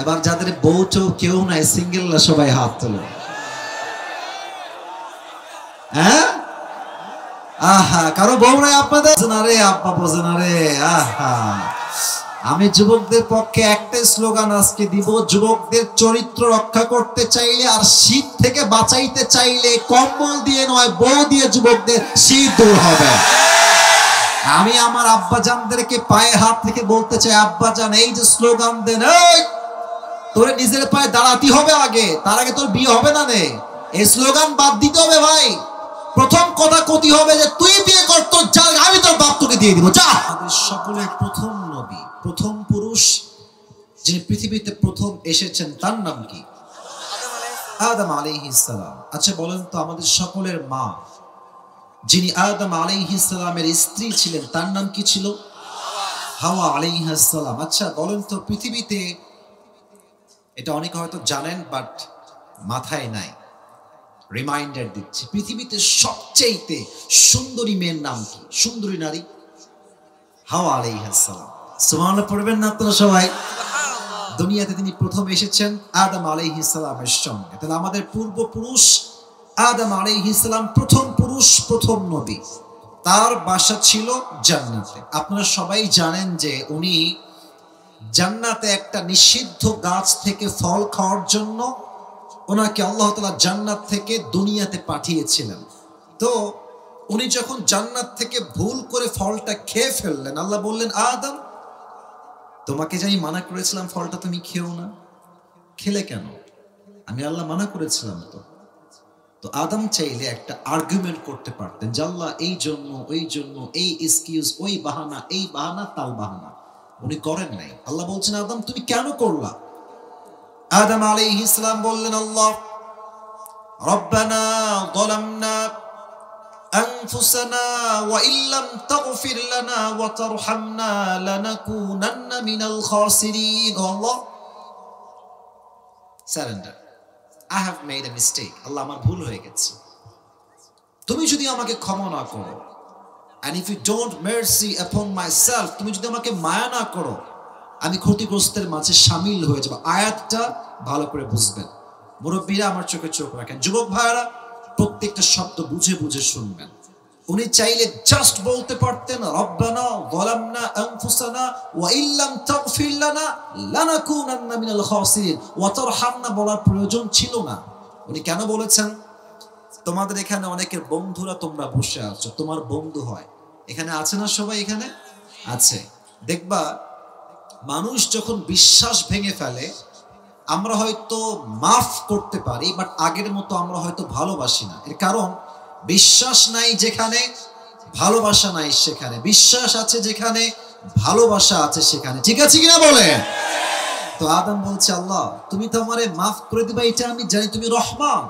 এবার যাদের বউ চৌ কেউ নাই, সিঙ্গেলরা সবাই হাত তোলো। হ্যাঁ, আহা, কারো বউ নাই আপনাদের? না রে আব্বা, বোঝে না রে। আহা, আমি যুবকদের পক্ষে একটাই স্লোগান আজকে দিব, যুবকদের চরিত্র রক্ষা করতে চাইলে আর শীত থেকে বাঁচাইতে চাইলে কম্বল দিয়ে নয়, বউ দিয়ে যুবকদের শীত দূর হবে। আমি আমার আব্বাজানদেরকে পায়ে হাত থেকে বলতে চাই, আব্বাজান এই যে স্লোগান দেন, এই তোরে নিজের পায়ে দাঁড়াতে হবে আগে, তার আগে তোর বিয়ে হবে না রে। এই স্লোগান বাদ দিতে হবে ভাই। প্রথম কথা কতি হবে যে তুই বিয়ে কর, তোর যা আমি তোর বাপ তোকে দিয়ে দিব, যা। আমাদের সকলের প্রথম নবী, প্রথম পুরুষ যিনি পৃথিবীতে প্রথম এসেছেন তার নাম কি? আদম আলাইহিস সালাম। আচ্ছা বলেন তো, আমাদের সকলের মা যিনি আদম আলাইহিস সালামের স্ত্রী ছিলেন তার নাম কি ছিল? হাওয়া আলাইহিস সালাম। আচ্ছা বলেন তো, পৃথিবীতে, এটা অনেকে হয়তো জানেন বাট মাথায় নাই, রিমাইন্ডার দিচ্ছি, পৃথিবীতে সবচেয়ে সুন্দরী মেয়ের নাম কি? সুন্দরী নারী হাওয়া আলাইহিস সালাম। সুবহানাল্লাহ পড়বেন না আপনারা সবাই? দুনিয়াতে তিনি প্রথম এসেছেন আদম আলাইহিস সালামের সঙ্গে। তাহলে আমাদের পূর্বপুরুষ আদম আলাইহিস সালাম প্রথম পুরুষ, প্রথম নবী। তার বাসা ছিল জান্নাতে। আপনারা সবাই জানেন যে উনি জান্নাতে একটা নিষিদ্ধ গাছ থেকে ফল খাওয়ার জন্য ওনাকে আল্লাহ তাআলা জান্নাত থেকে দুনিয়াতে পাঠিয়েছিলেন। তো উনি যখন জান্নাত থেকে ভুল করে ফলটা খেয়ে ফেললেন, আল্লাহ বললেন, আদম তোমাকে যে আমি মানা করেছিলাম ফলটা তুমি খেও না, খেলে কেন? আমি আল্লাহ মানা করেছিলাম তো। তো আদম চাইলে একটা আর্গুমেন্ট করতে পারতেন যে আল্লাহ এই জন্য, ওই জন্য, এই এক্সকিউজ, ওই বাহানা, এই বাহানা, তাল বাহানা। উনি করেন নাই। আল্লাহ বলছেন, আদম তুমি কেন করলা? আদম আলাইহিস সালাম বললেন, আল্লাহ রব্বানা যালামনা আনফুসানা ওয়া ইল্লাম তাগফির লানা ওয়া তারহামনা লানাকুনান্না মিনাল খাসিরিন। Allah, surrender, I have made a mistake. Allah আমার ভুল হয়ে গেছে, তুমি যদি আমাকে ক্ষমা না করো, and if you don't mercy upon myself, তুমি যদি আমাকে মায়া না করো, আমি ক্ষতিগ্রস্তের মাঝে শামিল হয়ে যাব। আয়াতটা ভালো করে বুঝবেন, মুরব্বীরা আমার চোখে চোখ রাখেন, যুবক ভাইরা প্রত্যেকটা শব্দ বুঝে বুঝে শুনবেন। উনি চাইলে জাস্ট বলতে পারতেন রব্বানা যালামনা আনফুসানা ওয়া ইল্লাম তাগফির লানা লানাকুনান্না মিনাল খাসিরিন ওয়া তারহামনা বলার প্রয়োজন ছিল না। উনি কেন বলেছেন? তোমাদের এখানে অনেকের বন্ধুরা তোমরা বসে আছো, তোমার বন্ধু হয়, এখানে আছে না সবাই? এখানে আছে। দেখবা মানুষ যখন বিশ্বাস ভেঙে ফেলে, আমরা হয়তো মাফ করতে পারি বাট আগের মতো আমরা হয়তো ভালোবাসি না। এর কারণ বিশ্বাস নাই যেখানে, ভালোবাসা নাই সেখানে। বিশ্বাস আছে যেখানে, ভালোবাসা আছে সেখানে। ঠিক আছে কিনা বলেন? তো আদম বলছে, আল্লাহ তুমি তো আমারে মাফ করে দিবা, এটা আমি জানি, তুমি রহমান,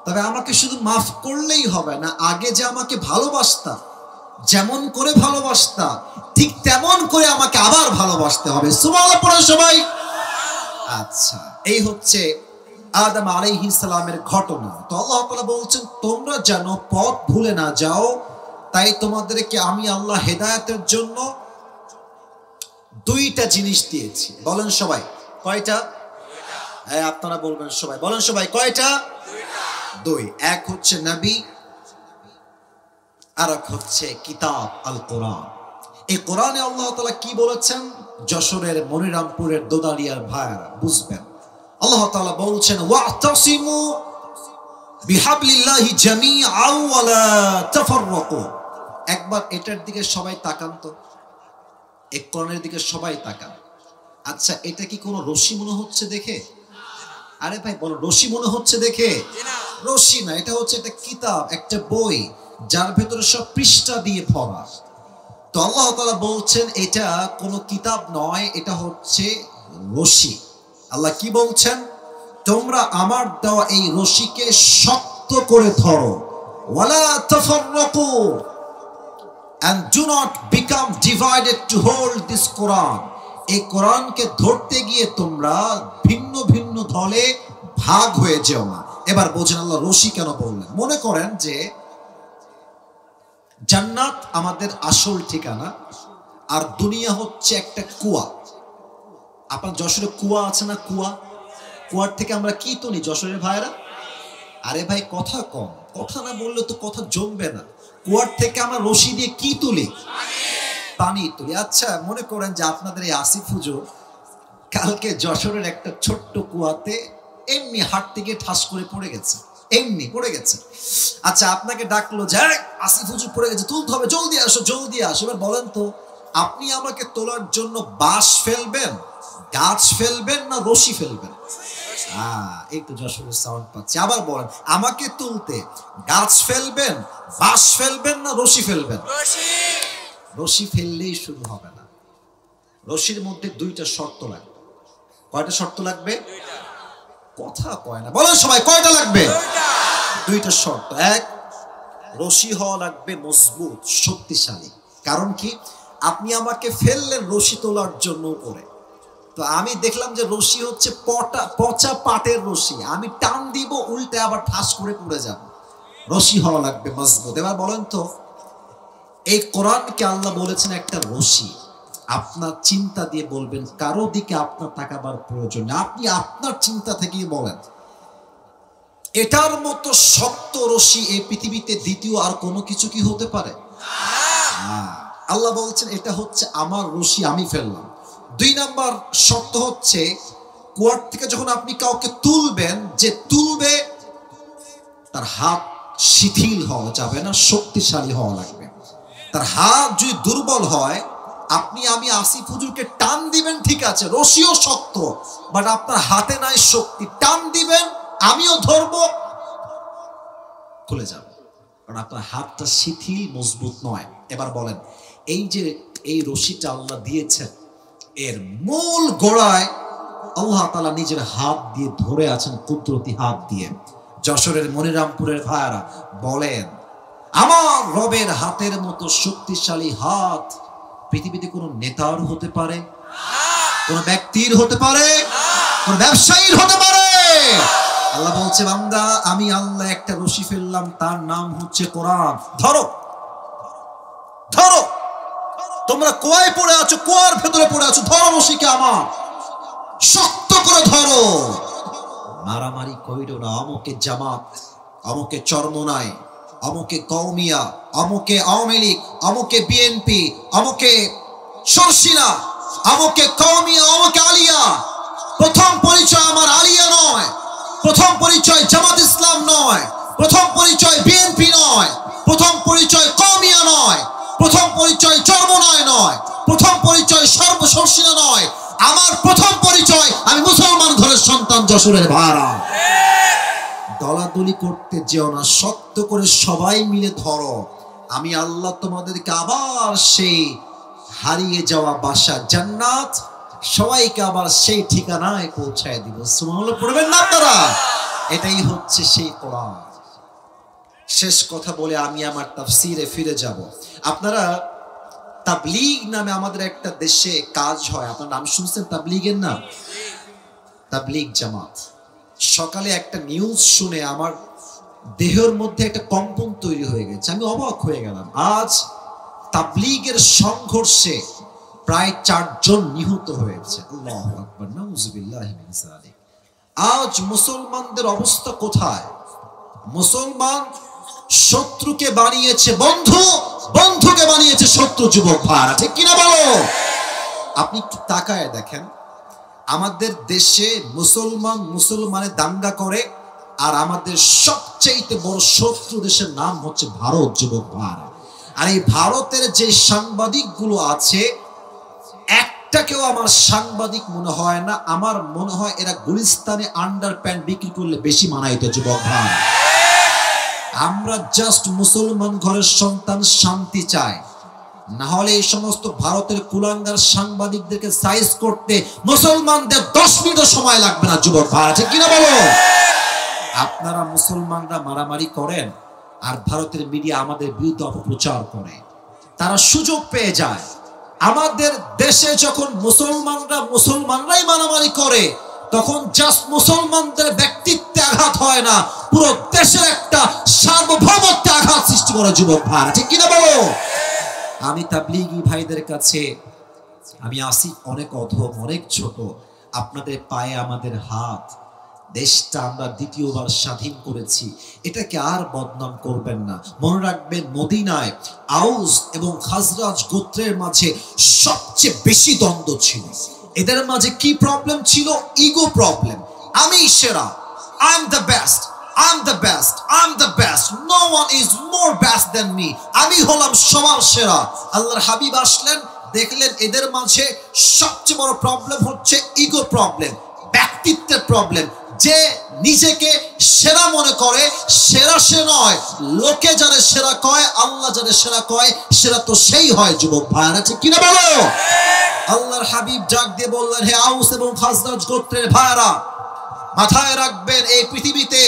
তবে আমাকে শুধু মাফ করলেই হবে না, আগে যে আমাকে ভালোবাসতা, যেমন করে ভালোবাসতা ঠিক তেমন করে আমাকে আবার ভালোবাসতে হবে। সুবহানাল্লাহ পড়ে সবাই। আচ্ছা, এই হচ্ছে আদম আলাইহিস সালামের ঘটনা। তো আল্লাহ তাআলা বলছেন, তোমরা যেন পথ ভুলে না যাও, তাই তোমাদেরকে আমি আল্লাহ হেদায়েতের জন্য দুইটা জিনিস দিয়েছি। বলেন সবাই, কয়টা? হ্যাঁ আপনারা বলবেন সবাই, বলেন সবাই, কয়টা? দুই। এক হচ্ছে নবী, আর এক হচ্ছে কিতাব আল কোরআন। এই কোরআনে আল্লাহ তাআলা কি বলেছেন? যশোরের মনিরামপুরের দোদালিয়ার ভাইরা বুঝবেন। আল্লাহ তাআলা বলছেন, ওয়াতাসিমু বিহাবলিল্লাহি জামিআন ওয়া লা তাফাররাকু। একবার এটার দিকে সবাই তাকান তো, এই কোরআনের দিকে সবাই তাকান। আচ্ছা, এটা কি কোনো রশি মনে হচ্ছে দেখে? আরে ভাই বলো, রশি মনে হচ্ছে দেখে? রশি না, এটা হচ্ছে একটা কিতাব, একটা বই, যার ভেতরে সব পৃষ্ঠা দিয়ে ভরা। তো আল্লাহ তাআলা বলছেন এটা কোনো কিতাব নয়, এটা হচ্ছে রশি। আল্লাহ কি বলছেন? তোমরা আমার দেওয়া এই রশিকে শক্ত করে ধরো, ওয়ালা তাফাররাকু, and do not become divided to hold this Quran. এই কোরআনকে ধরতে গিয়ে তোমরা ভিন্ন ভিন্ন দলে ভাগ হয়ে যেও না। এবার বোঝেন আল্লাহ রশি কেন বললেন। মনে করেন যে জান্নাত আমাদের আসল ঠিকানা, আর দুনিয়া হচ্ছে একটা কুয়া। আপনার যশোরে কুয়া আছে না? কুয়ার থেকে আমরা কি তুলি যশোরের ভাইরা? আরে ভাই কথা কম, কথা না বললে তো কথা জমবে না। কুয়ার থেকে আমরা রশি দিয়ে কি তুলি? পানি তুলি। আচ্ছা মনে করেন যে আপনাদের এই আসিফ হুজুর কালকে যশোরের একটা ছোট্ট কুয়াতে এমনি হাঁটতে গিয়ে ঠাস করে পড়ে গেছে, এমনি পড়ে গেছে। আচ্ছা আপনাকে ডাকলো যে আসিফ হুজুর পড়ে গেছে, তুলতে হবে, জলদি আসো জলদি আসো। এবার বলেন তো আপনি আমাকে তোলার জন্য বাঁশ ফেলবেন, গাছ ফেলবেন না রশি ফেলবেন? একটু যশোরের সাউন্ড পাচ্ছি। আবার বলেন আমাকে তুলতে গাছ ফেলবেন, বাঁশ ফেলবেন না রশি ফেলবেন? রশি ফেললেই শুরু হবে না। রশির মধ্যে দুইটা শর্ত লাগবে। কয়টা শর্ত লাগবে? কথা কয় না, বলেন সবাই কয়টা লাগবে? দুইটা শর্ত। এক, রশি হওয়া লাগবে মজবুত, শক্তিশালী। কারণ কি, আপনি আমাকে ফেললেন রশি তোলার জন্য উপরে, তো আমি দেখলাম যে রশি হচ্ছে পচা পাটের রশি, আমি টান দিব উল্টে আবার ঠাস করে পড়ে যাব। রশি হওয়া লাগবে মজবুত। এবার বলেন তো এই কোরআনকে আল্লাহ বলেছেন একটা রশি। আপনার চিন্তা দিয়ে বলবেন, কারো দিকে আপনার তাকাবার প্রয়োজন নেই, আপনি আপনার চিন্তা থেকেই বলেন এটার মতো শক্ত রশি এই পৃথিবীতে দ্বিতীয় আর কোনো কিছু কি হতে পারে? আল্লাহ বলছেন এটা হচ্ছে আমার রশি, আমি ফেললাম। দুই নাম্বার শর্ত হচ্ছে কুয়ার থেকে যখন আপনি কাউকে তুলবেন, যে তুলবে তার হাত শিথিল হওয়া যাবে না, শক্তিশালী হওয়া লাগবে। তার হাত যদি দুর্বল হয়, আপনি আমি আসিফ হুজুরকে টান দিবেন ঠিক আছে, রশিও শক্ত, বাট আপনার হাতে নাই শক্তি, টান দিবেন আমিও ধরবো, খুলে যাবে, কারণ আপনার হাতটা শিথিল মজবুত নয়। এবার বলেন এই যে এই রশিটা আল্লাহ দিয়েছেন, এর মূল গোড়ায় আল্লাহ তাআলা নিজের হাত দিয়ে ধরে আছেন, কুদরতি হাত দিয়ে। যশোরের মনিরামপুরের ভাইরা বলেন আমার রবের হাতের মতো শক্তিশালী হাত পৃথিবীতে কোন নেতার হতে পারে, কোন ব্যক্তির হতে পারে, কোন ব্যবসায়ীর হতে পারে? আল্লাহ বলছে বান্দা আমি আল্লাহ একটা রশি ফেললাম, তার নাম হচ্ছে কোরআন। ধরো ধরো, তোমরা কুয়ায় পড়ে আছো, কুয়ার ভেতরে পড়ে আছো, ধরো রশিকে আমার, শক্ত করে ধরো। মারামারি কইরো না, অমুকে জামাত, অমুকে চরমোনাই, অমুকে কওমিয়া, অমুকে আওয়ামী লীগ, অমুকে বিএনপি, অমুকে সরসিনা, অমুকে কওমিয়া, অমুকে আলিয়া। প্রথম পরিচয় আমার আলিয়া নয়, প্রথম পরিচয় জামাত ইসলাম নয়, প্রথম পরিচয় বিএনপি নয়, প্রথম পরিচয় কওমিয়া নয়, প্রথম পরিচয় চরমোনাই নয়, প্রথম পরিচয় সর্বসরসিনা নয়। আমার প্রথম পরিচয় আমি মুসলমান ঘরের সন্তান, যশোরের ভাড়া। দলাদলি করতে যেও না, শক্ত করে সবাই মিলে ধরো। আমি আল্লাহ তোমাদেরকে আবার সেই হারিয়ে যাওয়া বাসা জান্নাত, সবাইকে আবার সেই ঠিকানায় পৌঁছায় দিব। সুবহানাল্লাহ পড়বেন না আপনারা? এটাই হচ্ছে সেই কোরআন। শেষ কথা বলে আমি আমার তাফসিরে ফিরে যাব। আপনারা তাবলীগ নামে আমাদের একটা দেশে কাজ হয়, আপনার নাম শুনছেন তাবলীগের নাম? তাবলীগ জামাত। সকালে একটা নিউজ শুনে আমার দেহের মধ্যে একটা কম্পন তৈরি হয়ে গেছে, আমি অবাক হয়ে গেলাম। আজ তাবলীগের সংঘর্ষে প্রায় 4 জন নিহত হয়েছে। আল্লাহু আকবার, নাউযুবিল্লাহি মিন যালিক। আজ মুসলমানদের অবস্থা কোথায়? মুসলমান শত্রুকে বানিয়েছে বন্ধু, বন্ধুকে বানিয়েছে শত্রু। যুবক ভাইরা ঠিক কিনা বলো? আপনি একটু তাকায় দেখেন, আমাদের দেশে মুসলমানে দাঙ্গা করে, আর আমাদের সবচেয়ে বড় শত্রু দেশের নাম হচ্ছে ভারত। যুবক ভাইরা, আর এই ভারতের যে সাংবাদিক গুলো আছে, একটাকেও আমার সাংবাদিক মনে হয় না। আমার মনে হয় এরা গুলিস্তানে আন্ডার প্যান্ট বিক্রি করলে বেশি মানাইতো। যুবক ভাইরা, আমরা জাস্ট মুসলমান ঘরের সন্তান, শান্তি চাই। না হলে এই সমস্ত ভারতের কুলাঙ্গার সাংবাদিকদেরকে সাইজ করতে মুসলমানদের 10 মিনিটও সময় লাগবে না। যুবক ভাইরা ঠিক কিনা বলো? আপনারা মুসলমানরা মারামারি করেন, আর ভারতের মিডিয়া আমাদের বিরুদ্ধে অপপ্রচার করে। তারা সুযোগ পেয়ে যায়। আমাদের দেশে যখন মুসলমানরাই মারামারি করে, তখন জাস্ট মুসলমানদের ব্যক্তিত্বে আঘাত হয় না, পুরো দেশের একটা সার্বভৌমত্বে আঘাত সৃষ্টি করে। যুবক ভাইরা ঠিক কিনা বলো? আমি তাবলীগী ভাইদের কাছে আমি আসি অনেক অধম, অনেক ছোট, আপনাদের পায়ে আমাদের হাত। দেশটা আমরা দ্বিতীয়বার স্বাধীন করেছি, এটাকে আর বদনাম করবেন না। মনে রাখবেন, মদিনায় আউস এবং খাজরাজ গোত্রের মাঝে সবচেয়ে বেশি দ্বন্দ্ব ছিল। এদের মাঝে কি প্রবলেম ছিল? Ego problem. আমি সেরা, I am the best, I am the best, I am the best, no one is more best than me. আমি হলাম সবার সেরা। আল্লাহর হাবিব আসলেন, দেখলেন এদের মাঝে সবচেয়ে বড় প্রবলেম হচ্ছে ইগো প্রবলেম, ব্যক্তিত্বের প্রবলেম। যে নিজেকে সেরা মনে করে, সেরা সে নয়। লোকে যারা সেরা কয়, আল্লাহ যারা সেরা কয়, সেরা তো সেই হয়। যুবক ভাইরা, ঠিক কিনা বলো? আল্লাহর হাবিব ডাক দিয়ে বললেন, হে আউস এবং খাজরাজ গোত্রের ভাইরা, মাথায় রাখবেন, এই পৃথিবীতে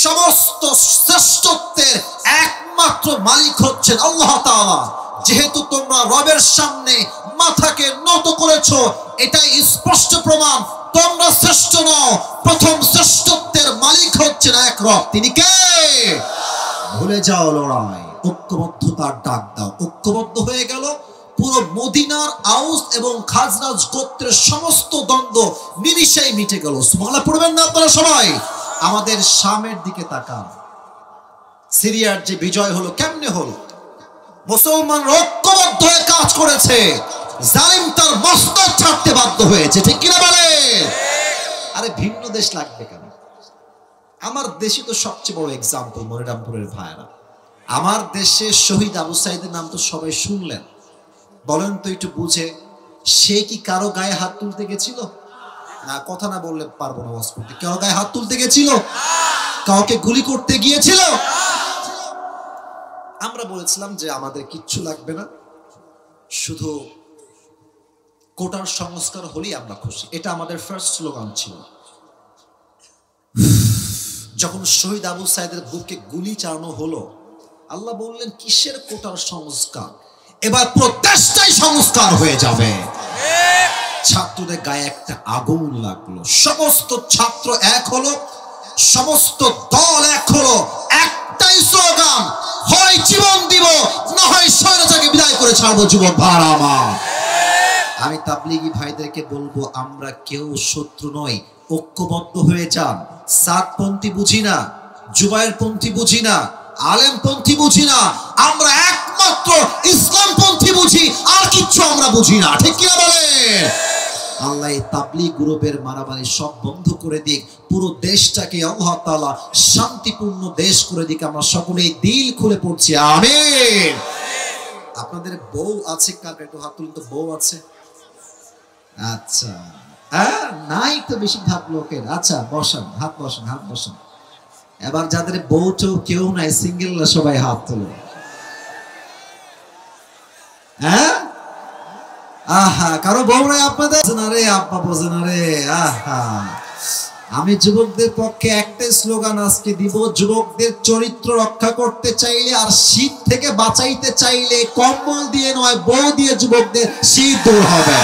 সমস্ত শ্রেষ্ঠত্বের একমাত্র মালিক হচ্ছেন আল্লাহ তাআলা। যেহেতু তোমরা রবের সামনে মাথাকে নত করেছো, এটাই স্পষ্ট প্রমাণ তোমরা শ্রেষ্ঠ নও। প্রথম শ্রেষ্ঠত্বের মালিক হচ্ছেন এক রব, তিনি কে? ভুলে যাও লড়াই, ঐক্যবদ্ধতার ডাক দাও। ঐক্যবদ্ধ হয়ে গেল। পুরো মদিনার আউস এবং খাজরাজ গোত্রের সমস্ত দ্বন্দ্ব নিমিষেই মিটে গেল। সুবহানাল্লাহ পড়বেন না আপনারা সবাই? আমাদের শামের দিকে তাকান, সিরিয়ার যে বিজয় হলো, কেমনে হলো? মুসলমান ঐক্যবদ্ধ হয়ে কাজ করেছে, জালিম তার মস্তক ছাড়তে বাধ্য হয়েছে, ঠিক কিনা বলে? আরে ভিন্ন দেশ লাগবে কেন? আমার দেশই তো সবচেয়ে বড় এক্সাম্পল। মনিরামপুরের ভাইরা, আমার দেশে শহীদ আবু সাইদের নাম তো সবাই শুনলেন। বলেন তো একটু বুঝে, সে কি কারো গায়ে হাত তুলতে গেছিল? না, কথা না বললে পারবো না ওয়াজ করতে। কারো গায়ে হাত তুলতে গেছিল? কাউকে গুলি করতে গিয়েছিল? আমরা বলেছিলাম যে আমাদের কিচ্ছু লাগবে না, শুধু কোটার সংস্কার হলেই আমরা খুশি। এটা আমাদের ফার্স্ট স্লোগান ছিল। যখন শহীদ আবু সাইদের বুকে গুলি চালানো হলো, আল্লাহ বললেন, কিসের কোটার সংস্কার? এবার প্রত্যেকটাই সংস্কার হয়ে যাবে। ছাত্রদের গায়ে একটা আগুন লাগলো, সমস্ত ছাত্র এক হলো, সমস্ত দল এক হলো, একটাই স্লোগান, হয় জীবন দিব, না হয় স্বৈরাচারকে বিদায় করে ছাড়বো। যুবক ভাইরা আমার, আমি তাবলিগি ভাইদেরকে বলবো, আমরা কেউ শত্রু নই, ঐক্যবদ্ধ হয়ে যান। সাতপন্থী বুঝি না, জুবায়েরপন্থী বুঝি না, আলেমপন্থী বুঝি না, আমরা একমাত্র ইসলামপন্থী বুঝি, আর কিচ্ছু আমরা বুঝি না, ঠিক কিনা বলে? আল্লাহ এই তাবলীগ গ্রুপের মারামারি সব বন্ধ করে দিক, পুরো দেশটাকে আল্লাহ তাআলা শান্তিপূর্ণ দেশ করে দিক। আমরা সকলেই দিল খুলে পড়ছি আমিন। আপনাদের বউ আছে কার? একটু হাত তুলুন তো, বউ আছে? আচ্ছা, হ্যাঁ, নাই তো বেশিরভাগ লোকের। আচ্ছা, বসান, হাত বসান, হাত বসান। এবার যাদের বউ টো কেউ নাই, সিঙ্গেলরা সবাই হাত তোলে। হ্যাঁ, আহা, কারো বউ নাই আপনাদের? না রে আব্বা, বোঝে না রে। আহা, আমি যুবকদের পক্ষে একটাই স্লোগান আজকে দিব, যুবকদের চরিত্র রক্ষা করতে চাইলে আর শীত থেকে বাঁচাইতে চাইলে কম্বল দিয়ে নয়, বউ দিয়ে যুবকদের শীত দূর হবে।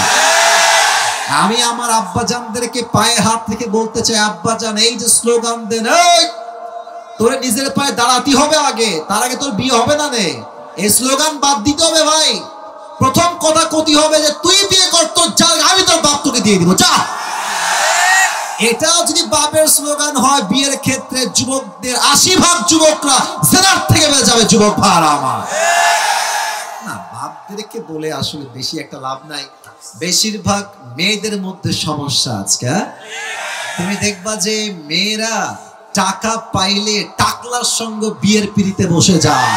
আমি আমার আব্বাজানদেরকে পায়ে হাত থেকে বলতে চাই, আব্বাজান, এই যে স্লোগান দেন, এই তোর নিজের পায়ে দাঁড়াতে হবে আগে, তার আগে তোর বিয়ে হবে না রে। এই স্লোগান বাদ দিতে হবে ভাই। প্রথম কথা কতি হবে যে তুই বিয়ে কর, তোর যা, আমি তোর বাপ তোকে দিয়ে দিব, যা। এটাও যদি বাপের স্লোগান হয়, বিয়ের ক্ষেত্রে যুবকদের 80% যুবকরা জেনার থেকে বেঁচে যাবে। যুবক ভাইরা আমার, না, বাপদেরকে বলে আসলে বেশি একটা লাভ নাই। বেশিরভাগ মেয়েদের মধ্যে সমস্যা আজকে। তুমি দেখবা যে মেয়েরা টাকা পাইলে টাকলার সঙ্গে বিয়ের পিড়িতে বসে যায়।